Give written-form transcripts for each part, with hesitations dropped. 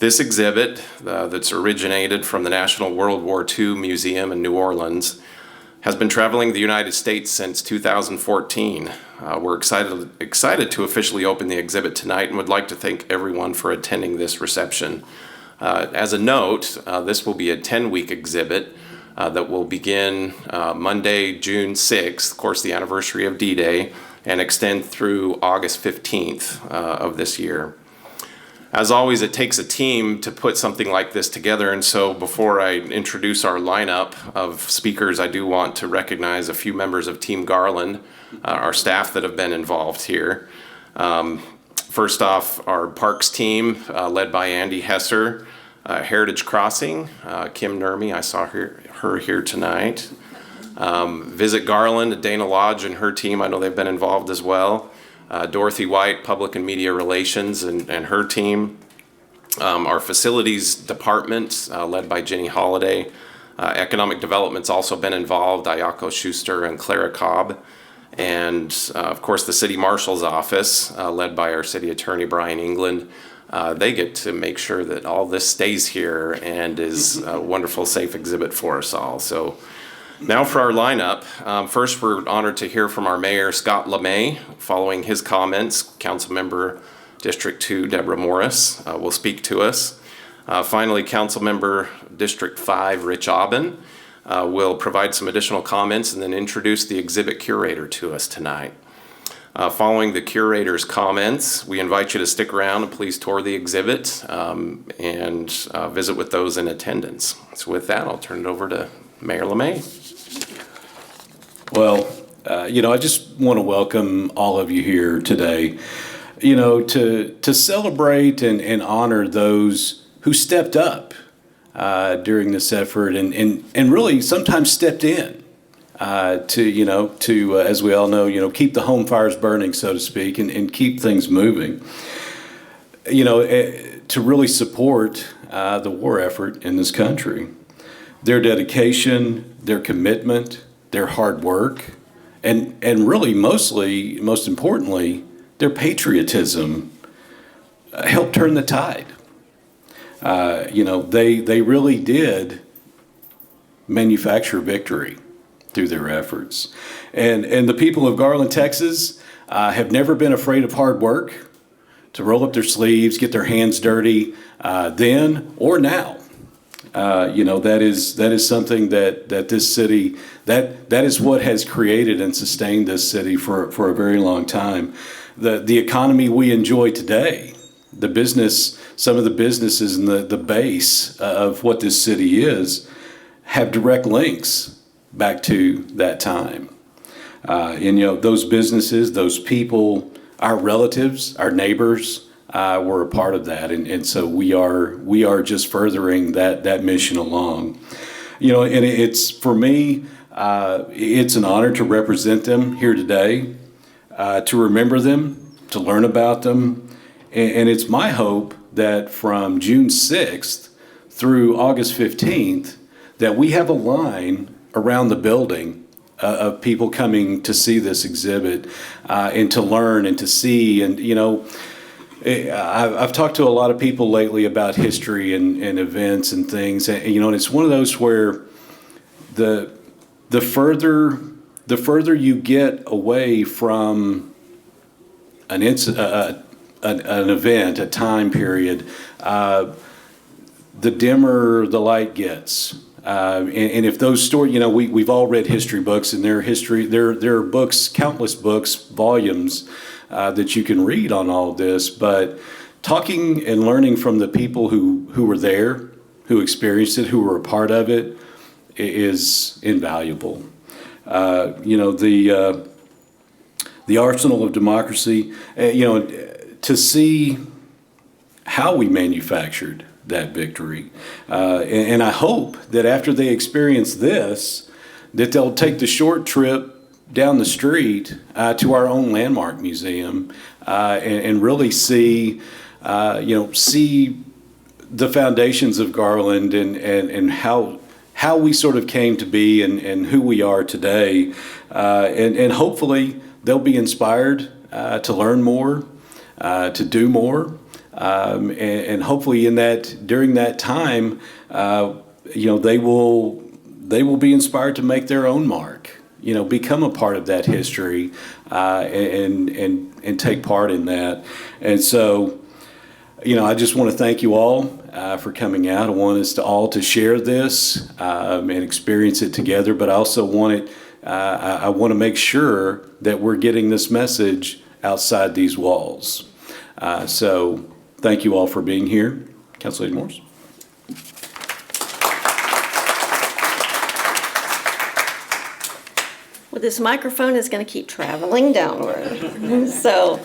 This exhibit that's originated from the National World War II Museum in New Orleans has been traveling the United States since 2014. We're excited to officially open the exhibit tonight and would like to thank everyone for attending this reception. As a note, this will be a 10-week exhibit that will begin Monday, June 6th, of course the anniversary of D-Day, and extend through August 15th of this year. As always, it takes a team to put something like this together, and so before I introduce our lineup of speakers, I do want to recognize a few members of Team Garland, our staff that have been involved here. First off, our Parks team, led by Andy Hesser, Heritage Crossing, Kim Nurmi, I saw her here tonight. Visit Garland, Dana Lodge and her team, I know they've been involved as well. Dorothy White, Public and Media Relations, and her team. Our Facilities Department, led by Jenny Holliday. Economic Development's also been involved, Ayako Schuster and Clara Cobb. And of course the City Marshal's Office, led by our City Attorney Brian England. They get to make sure that all this stays here and is a wonderful, safe exhibit for us all. So now for our lineup. First, we're honored to hear from our Mayor, Scott LeMay. Following his comments, Councilmember District 2, Deborah Morris, will speak to us. Finally, Councilmember District 5, Rich Aubin, will provide some additional comments and then introduce the exhibit curator to us tonight. Following the curator's comments, we invite you to stick around and please tour the exhibit and visit with those in attendance. So with that, I'll turn it over to Mayor LeMay. Well, I just want to welcome all of you here today, to celebrate and honor those who stepped up during this effort and really sometimes stepped in to as we all know, keep the home fires burning, so to speak, and keep things moving, to really support the war effort in this country. Their dedication, their commitment, their hard work, and really most importantly, their patriotism helped turn the tide. They really did manufacture victory through their efforts. And the people of Garland, Texas, have never been afraid of hard work, to roll up their sleeves, get their hands dirty, then or now. That is something that this city, that is what has created and sustained this city for a very long time. The economy we enjoy today, some of the businesses and the base of what this city is, have direct links back to that time. Those businesses, those people, our relatives, our neighbors, we're a part of that, and so we are just furthering that mission along. And it's, for me, it's an honor to represent them here today, to remember them, to learn about them, and it's my hope that from June 6th through August 15th, that we have a line around the building of people coming to see this exhibit and to learn and to see, and I've talked to a lot of people lately about history and events and things, and it's one of those where the further you get away from an event, a time period, the dimmer the light gets. And if those stories, we've all read history books, and there are books, countless books, volumes that you can read on all of this, but talking and learning from the people who were there, who experienced it, who were a part of it, is invaluable. The arsenal of democracy, to see how we manufactured that victory. And I hope that after they experience this, that they'll take the short trip down the street to our own landmark museum and really see the foundations of Garland and how we sort of came to be and who we are today. And hopefully they'll be inspired to learn more, to do more, and hopefully during that time, they will be inspired to make their own mark, become a part of that history, and take part in that. And so, I just want to thank you all for coming out. I want us all to share this and experience it together, but I also want to make sure that we're getting this message outside these walls. So thank you all for being here. Councilor Morris. Well, this microphone is going to keep traveling downward. So,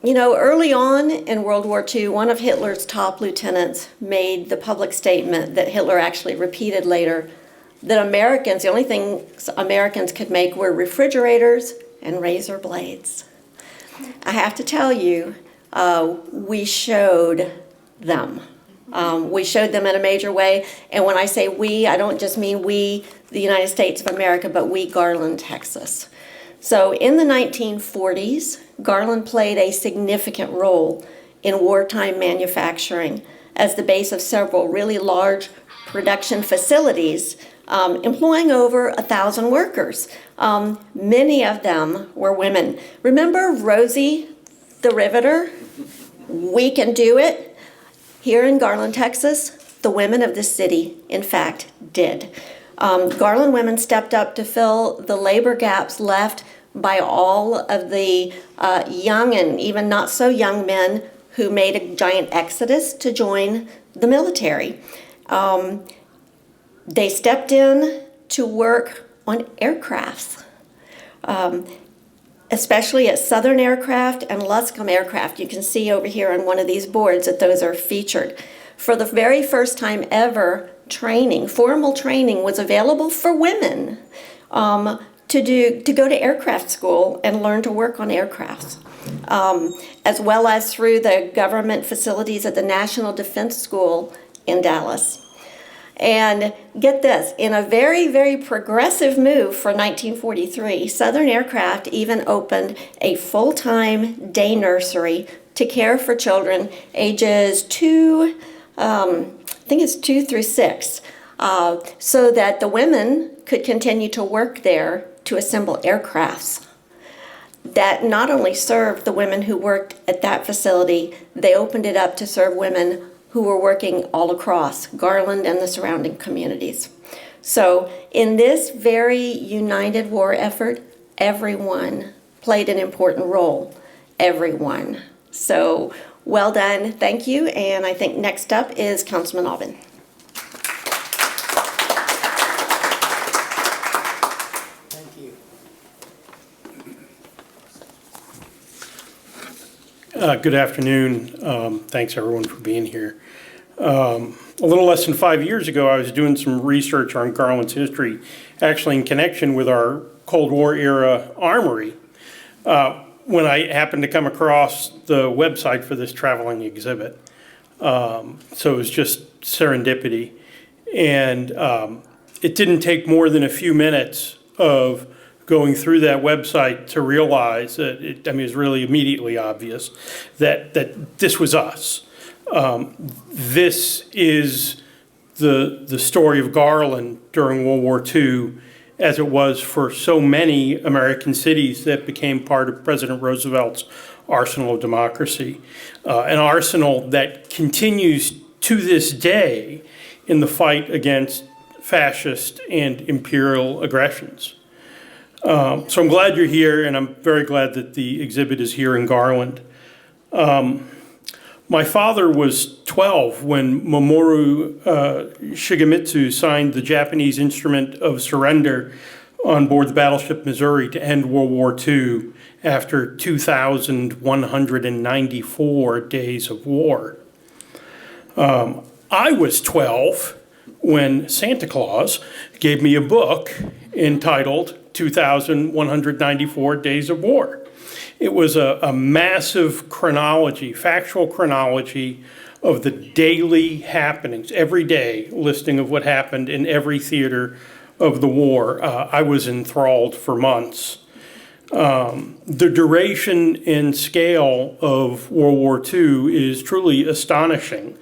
early on in World War II, one of Hitler's top lieutenants made the public statement that Hitler actually repeated later, that the only things Americans could make were refrigerators and razor blades. I have to tell you, we showed them. We showed them in a major way. And when I say we, I don't just mean we, the United States of America, but we, Garland, Texas. So in the 1940s, Garland played a significant role in wartime manufacturing as the base of several really large production facilities, employing over 1,000 workers. Many of them were women. Remember Rosie the Riveter? We can do it. Here in Garland, Texas, the women of the city, in fact, did. Garland women stepped up to fill the labor gaps left by all of the young and even not so young men who made a giant exodus to join the military. They stepped in to work on aircrafts, especially at Southern Aircraft and Luscombe Aircraft. You can see over here on one of these boards that those are featured. For the very first time ever, formal training was available for women to go to aircraft school and learn to work on aircrafts, as well as through the government facilities at the National Defense School in Dallas. And get this, in a very, very progressive move for 1943, Southern Aircraft even opened a full-time day nursery to care for children ages 2 through 6, so that the women could continue to work there to assemble aircrafts. That not only served the women who worked at that facility, they opened it up to serve women who were working all across Garland and the surrounding communities. So in this very united war effort, everyone played an important role. Everyone. So well done, thank you, and I think next up is Councilman Alvin. Thank you. Good afternoon. Thanks everyone for being here. A little less than 5 years ago, I was doing some research on Garland's history, actually in connection with our Cold War era armory, when I happened to come across the website for this traveling exhibit. So it was just serendipity. And it didn't take more than a few minutes of going through that website to realize that it was really immediately obvious that this was us. This is the story of Garland during World War II, as it was for so many American cities that became part of President Roosevelt's arsenal of democracy. An arsenal that continues to this day in the fight against fascist and imperial aggressions. So I'm glad you're here, and I'm very glad that the exhibit is here in Garland. My father was 12 when Mamoru Shigemitsu signed the Japanese Instrument of Surrender on board the battleship Missouri to end World War II after 2,194 days of war. I was 12 when Santa Claus gave me a book entitled 2,194 Days of War. It was a massive chronology, factual chronology of the daily happenings, every day listing of what happened in every theater of the war. I was enthralled for months. The duration and scale of World War II is truly astonishing.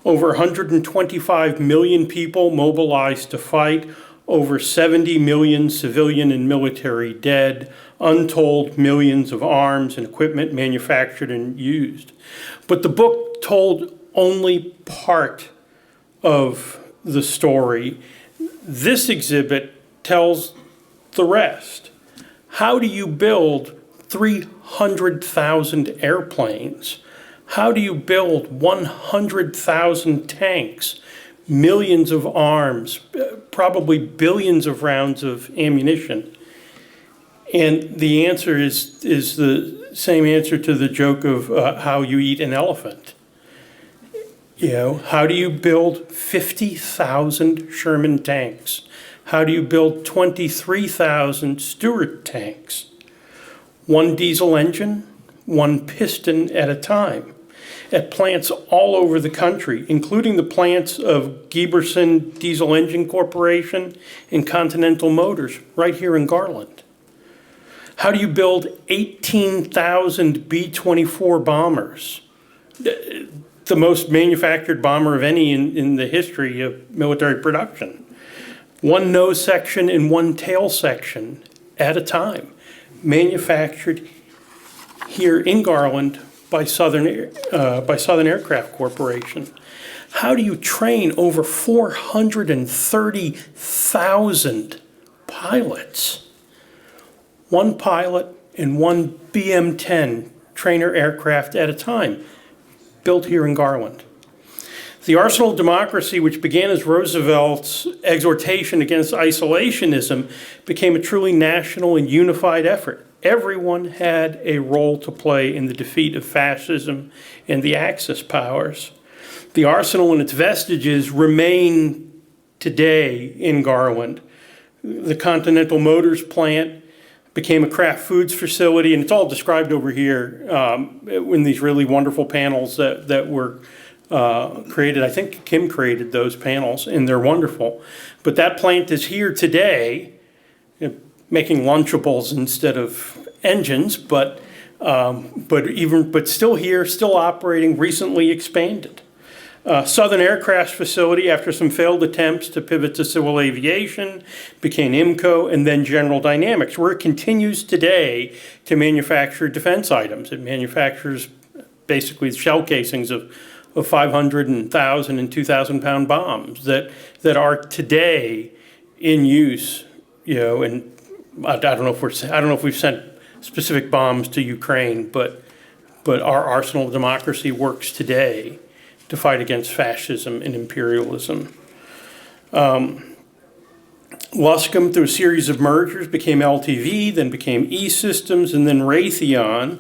Over 125 million people mobilized to fight, over 70 million civilian and military dead, untold millions of arms and equipment manufactured and used. But the book told only part of the story. This exhibit tells the rest. How do you build 300,000 airplanes? How do you build 100,000 tanks, millions of arms, probably billions of rounds of ammunition? And the answer is the same answer to the joke of how you eat an elephant. You know, how do you build 50,000 Sherman tanks? How do you build 23,000 Stuart tanks? One diesel engine, one piston at a time, at plants all over the country, including the plants of Giberson Diesel Engine Corporation and Continental Motors right here in Garland. How do you build 18,000 B-24 bombers? The most manufactured bomber of any in the history of military production. One nose section and one tail section at a time, manufactured here in Garland by Southern Aircraft Corporation. How do you train over 430,000 pilots? One pilot and one BM-10 trainer aircraft at a time, built here in Garland. The arsenal of democracy, which began as Roosevelt's exhortation against isolationism, became a truly national and unified effort. Everyone had a role to play in the defeat of fascism and the Axis powers. The arsenal and its vestiges remain today in Garland. The Continental Motors plant became a Kraft Foods facility, and it's all described over here in these really wonderful panels that were created. I think Kim created those panels, and they're wonderful. But that plant is here today, making Lunchables instead of engines, but still here, still operating, recently expanded. Southern Aircraft facility, after some failed attempts to pivot to civil aviation, became IMCO and then General Dynamics, where it continues today to manufacture defense items. It manufactures basically shell casings of 500 and 1,000 and 2,000 pound bombs that are today in use, and I don't know if we've sent specific bombs to Ukraine, but our arsenal of democracy works today to fight against fascism and imperialism. Luscombe, through a series of mergers, became LTV, then became E-Systems, and then Raytheon,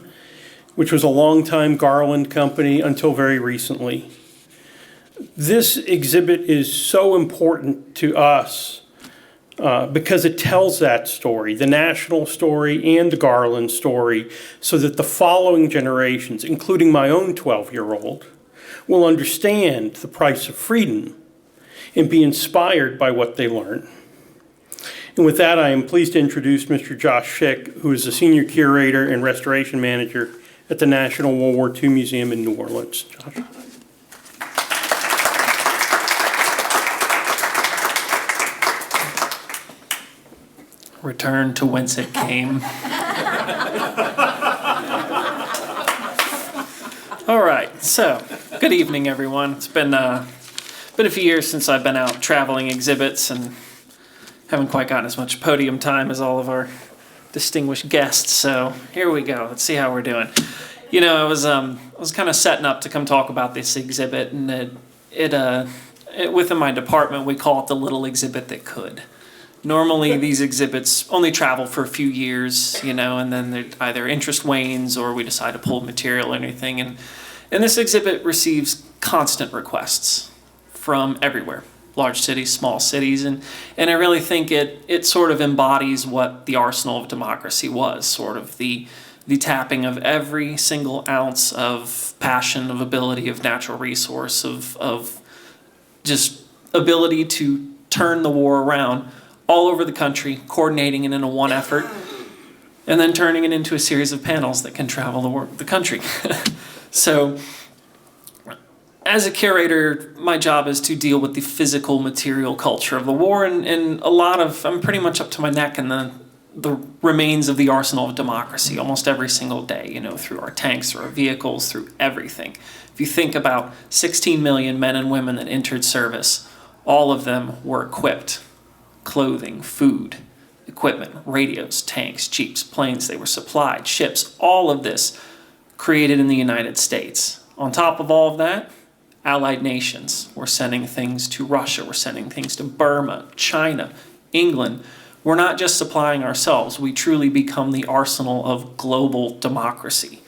which was a longtime Garland company until very recently. This exhibit is so important to us because it tells that story, the national story and the Garland story, so that the following generations, including my own 12-year-old, will understand the price of freedom and be inspired by what they learn. And with that, I am pleased to introduce Mr. Josh Schick, who is the Senior Curator and Restoration Manager at the National World War II Museum in New Orleans. Josh. Return to whence it came. All right, so good evening, everyone. It's been a few years since I've been out traveling exhibits and haven't quite gotten as much podium time as all of our distinguished guests. So here we go. Let's see how we're doing. I was kind of setting up to come talk about this exhibit, and it within my department we call it the little exhibit that could. Normally, these exhibits only travel for a few years, and then either interest wanes or we decide to pull material or anything. And this exhibit receives constant requests from everywhere, large cities, small cities. And I really think it sort of embodies what the arsenal of democracy was, sort of the tapping of every single ounce of passion, of ability, of natural resource, of just ability to turn the war around all over the country, coordinating it in a one effort. and then turning it into a series of panels that can travel the country. So as a curator, my job is to deal with the physical material culture of the war, and I'm pretty much up to my neck in the remains of the arsenal of democracy almost every single day, through our tanks, through our vehicles, through everything. If you think about 16 million men and women that entered service, all of them were equipped. Clothing, food, equipment, radios, tanks, jeeps, planes, they were supplied, ships, all of this created in the United States. On top of all of that, allied nations were sending things to Russia, we're sending things to Burma, China, England. We're not just supplying ourselves, we truly become the arsenal of global democracy.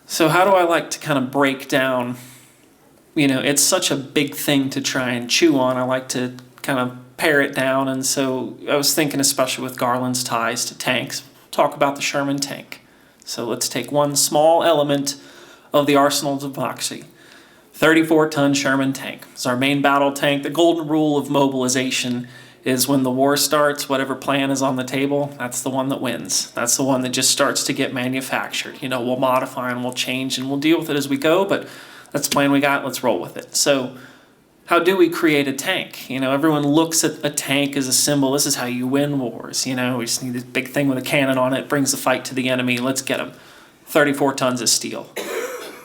So how do I like to kind of break down, it's such a big thing to try and chew on. I like to kind of pare it down, and so I was thinking, especially with Garland's ties to tanks, talk about the Sherman tank. So let's take one small element of the arsenal of democracy. 34-ton Sherman tank. It's our main battle tank. The golden rule of mobilization is when the war starts, whatever plan is on the table, that's the one that wins. That's the one that just starts to get manufactured. We'll modify and we'll change and we'll deal with it as we go, but that's the plan we got, let's roll with it. So how do we create a tank? Everyone looks at a tank as a symbol. This is how you win wars. We just need this big thing with a cannon on it, brings the fight to the enemy, let's get them. 34 tons of steel.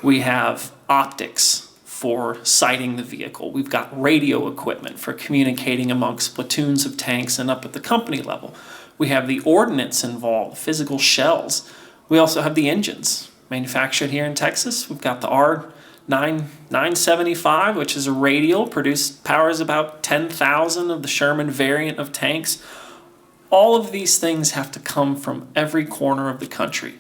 We have optics for sighting the vehicle. We've got radio equipment for communicating amongst platoons of tanks and up at the company level. We have the ordnance involved, physical shells. We also have the engines manufactured here in Texas. We've got the R975, which is a radial, powers about 10,000 of the Sherman variant of tanks. All of these things have to come from every corner of the country.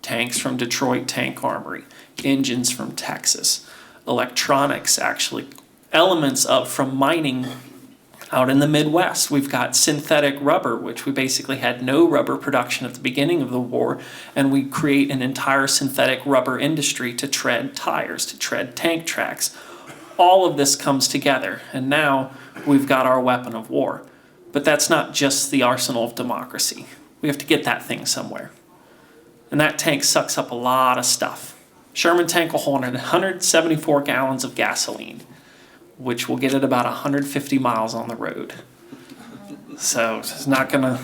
Tanks from Detroit Tank Armory, engines from Texas, electronics, actually, elements from mining out in the Midwest. We've got synthetic rubber, which we basically had no rubber production at the beginning of the war, and we create an entire synthetic rubber industry to tread tires, to tread tank tracks. All of this comes together, and now we've got our weapon of war. But that's not just the arsenal of democracy. We have to get that thing somewhere. And that tank sucks up a lot of stuff. Sherman tank will hold 174 gallons of gasoline, which will get it about 150 miles on the road. So it's not gonna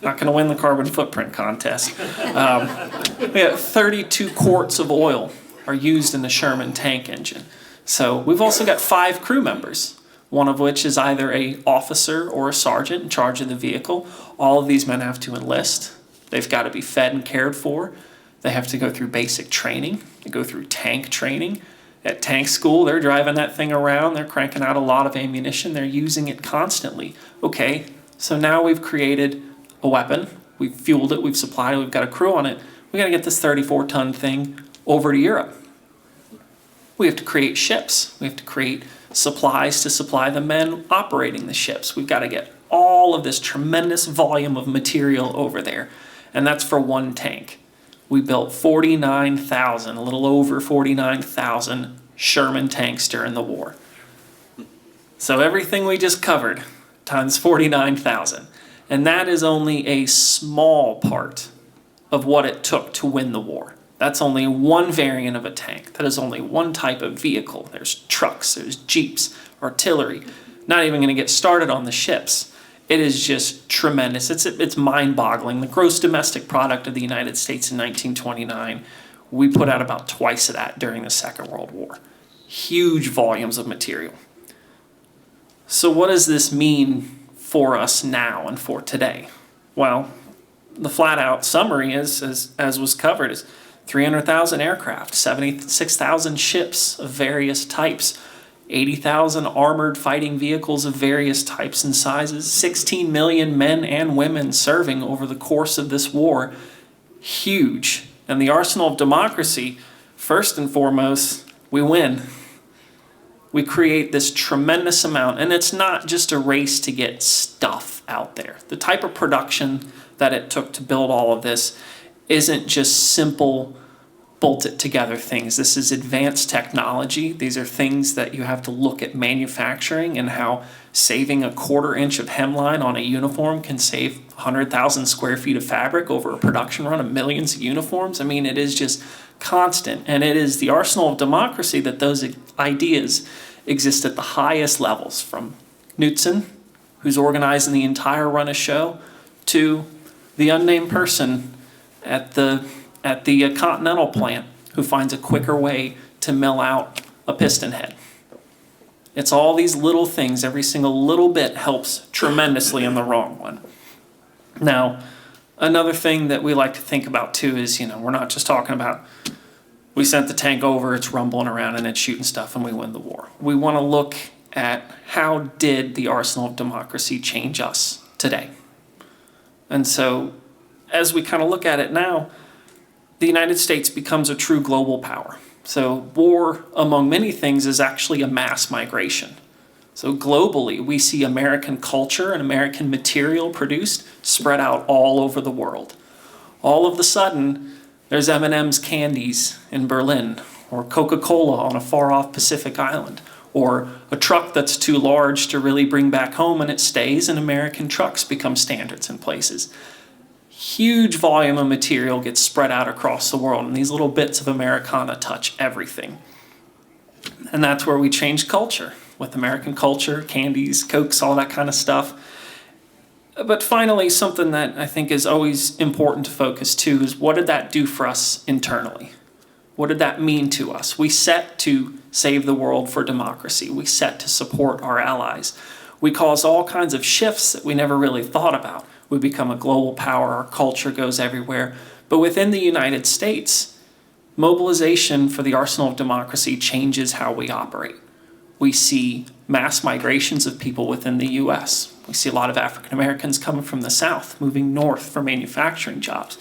win the carbon footprint contest. We have 32 quarts of oil are used in the Sherman tank engine. So we've also got 5 crew members, one of which is either an officer or a sergeant in charge of the vehicle. All of these men have to enlist. They've got to be fed and cared for. They have to go through basic training. They go through tank training. At tank school, they're driving that thing around. They're cranking out a lot of ammunition. They're using it constantly. Okay, so now we've created a weapon. We've fueled it. We've supplied it. We've got a crew on it. We got to get this 34-ton thing over to Europe. We have to create ships. We have to create supplies to supply the men operating the ships. We've got to get all of this tremendous volume of material over there. And that's for one tank. We built 49,000, a little over 49,000 Sherman tanks during the war. So everything we just covered times 49,000. And that is only a small part of what it took to win the war. That's only one variant of a tank. That is only one type of vehicle. There's trucks, there's jeeps, artillery. Not even going to get started on the ships. It is just tremendous. It's mind-boggling. The gross domestic product of the United States in 1929, we put out about twice of that during the Second World War. Huge volumes of material. So what does this mean for us now and for today? Well, the flat-out summary is, as was covered, is 300,000 aircraft, 76,000 ships of various types, 80,000 armored fighting vehicles of various types and sizes, 16 million men and women serving over the course of this war. Huge. And the arsenal of democracy, first and foremost, we win. We create this tremendous amount, and it's not just a race to get stuff out there. The type of production that it took to build all of this isn't just simple bolted together things. This is advanced technology. These are things that you have to look at manufacturing and how saving a 1/4 inch of hemline on a uniform can save 100,000 square feet of fabric over a production run of millions of uniforms. I mean, it is just constant, and it is the arsenal of democracy that those ideas exist at the highest levels, from Knutson, who's organizing the entire run of show, to the unnamed person at the Continental plant who finds a quicker way to mill out a piston head. It's all these little things. Every single little bit helps tremendously in the wrong one. Now, another thing that we like to think about too is, we're not just talking about we sent the tank over, it's rumbling around and it's shooting stuff and we win the war. We want to look at how did the arsenal of democracy change us today? And so as we kind of look at it now, the United States becomes a true global power. So war, among many things, is actually a mass migration. So globally, we see American culture and American material produced spread out all over the world. All of a sudden, there's M&M's candies in Berlin, or Coca-Cola on a far-off Pacific island, or a truck that's too large to really bring back home and it stays, and American trucks become standards in places. Huge volume of material gets spread out across the world, and these little bits of Americana touch everything. And that's where we change culture, with American culture, candies, Cokes, all that kind of stuff. But finally, something that I think is always important to focus to is, what did that do for us internally? What did that mean to us? We set to save the world for democracy. We set to support our allies. We cause all kinds of shifts that we never really thought about. We become a global power, our culture goes everywhere. But within the United States, mobilization for the arsenal of democracy changes how we operate. We see mass migrations of people within the U.S. We see a lot of African Americans coming from the South, moving north for manufacturing jobs,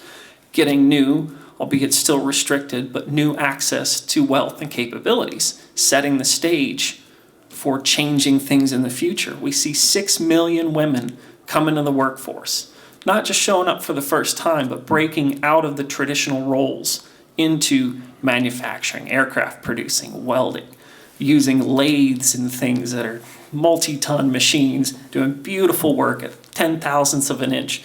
getting new, albeit still restricted, but new access to wealth and capabilities, setting the stage for changing things in the future. We see 6 million women come into the workforce, not just showing up for the first time, but breaking out of the traditional roles into manufacturing, aircraft producing, welding, using lathes and things that are multi-ton machines, doing beautiful work at 10,000ths of an inch.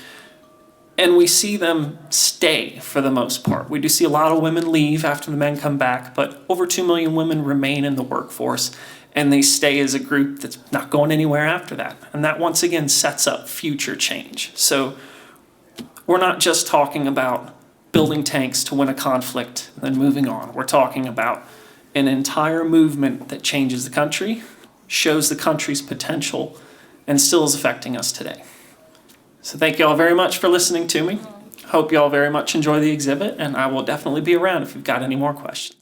And we see them stay for the most part. We do see a lot of women leave after the men come back, but over 2 million women remain in the workforce, and they stay as a group that's not going anywhere after that. And that once again sets up future change. So we're not just talking about building tanks to win a conflict and then moving on. We're talking about an entire movement that changes the country, shows the country's potential, and still is affecting us today. So thank you all very much for listening to me. Hope you all very much enjoy the exhibit, and I will definitely be around if you've got any more questions.